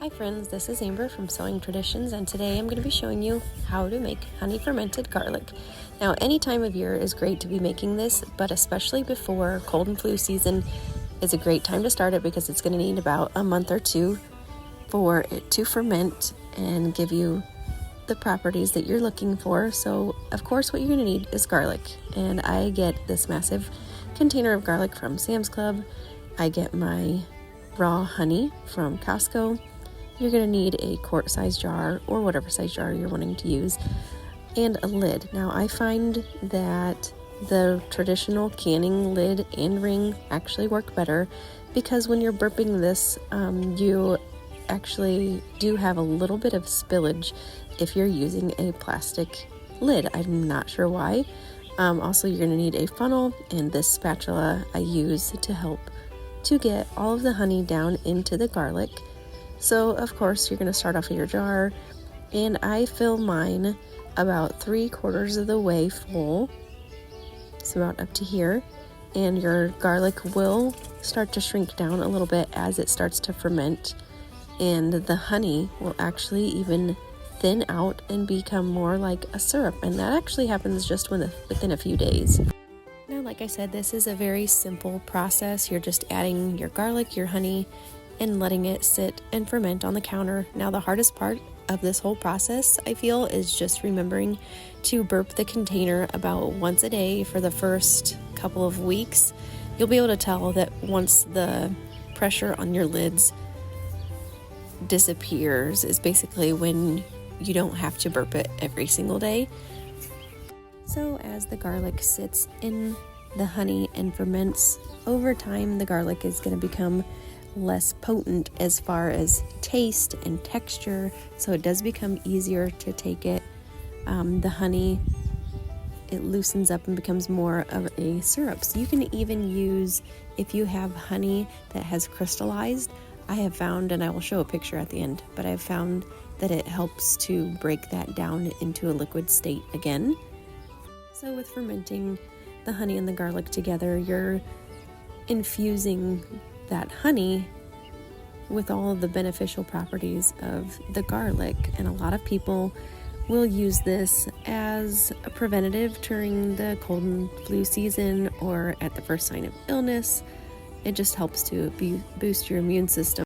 Hi friends, this is Amber from Sewing Traditions, and today I'm going to be showing you how to make honey fermented garlic. Now, any time of year is great to be making this, but especially before cold and flu season is a great time to start it because it's going to need about a month or two for it to ferment and give you the properties that you're looking for. So, of course, what you're going to need is garlic, and I get this massive container of garlic from Sam's Club. I get my raw honey from Costco. You're going to need a quart size jar or whatever size jar you're wanting to use, and a lid. Now I find that the traditional canning lid and ring actually work better because when you're burping this, you actually do have a little bit of spillage if you're using a plastic lid. I'm not sure why. Also, you're going to need a funnel, and this spatula I use to help to get all of the honey down into the garlic. So of course you're going to start off with your jar, and I fill mine about 3/4 of the way full, so about up to here, and your garlic will start to shrink down a little bit as it starts to ferment, and the honey will actually even thin out and become more like a syrup, and that actually happens just within a few days. Now, like I said, this is a very simple process. You're just adding your garlic, your honey, and letting it sit and ferment on the counter. Now, the hardest part of this whole process, I feel, is just remembering to burp the container about once a day for the first couple of weeks. You'll be able to tell that once the pressure on your lids disappears is basically when you don't have to burp it every single day. So as the garlic sits in the honey and ferments, over time the garlic is going to become less potent as far as taste and texture, so it does become easier to take it. The honey, it loosens up and becomes more of a syrup. So you can even use, if you have honey that has crystallized, I have found, and I will show a picture at the end, but I've found that it helps to break that down into a liquid state again. So with fermenting the honey and the garlic together, you're infusing that honey with all of the beneficial properties of the garlic, and a lot of people will use this as a preventative during the cold and flu season or at the first sign of illness. It just helps to boost your immune system.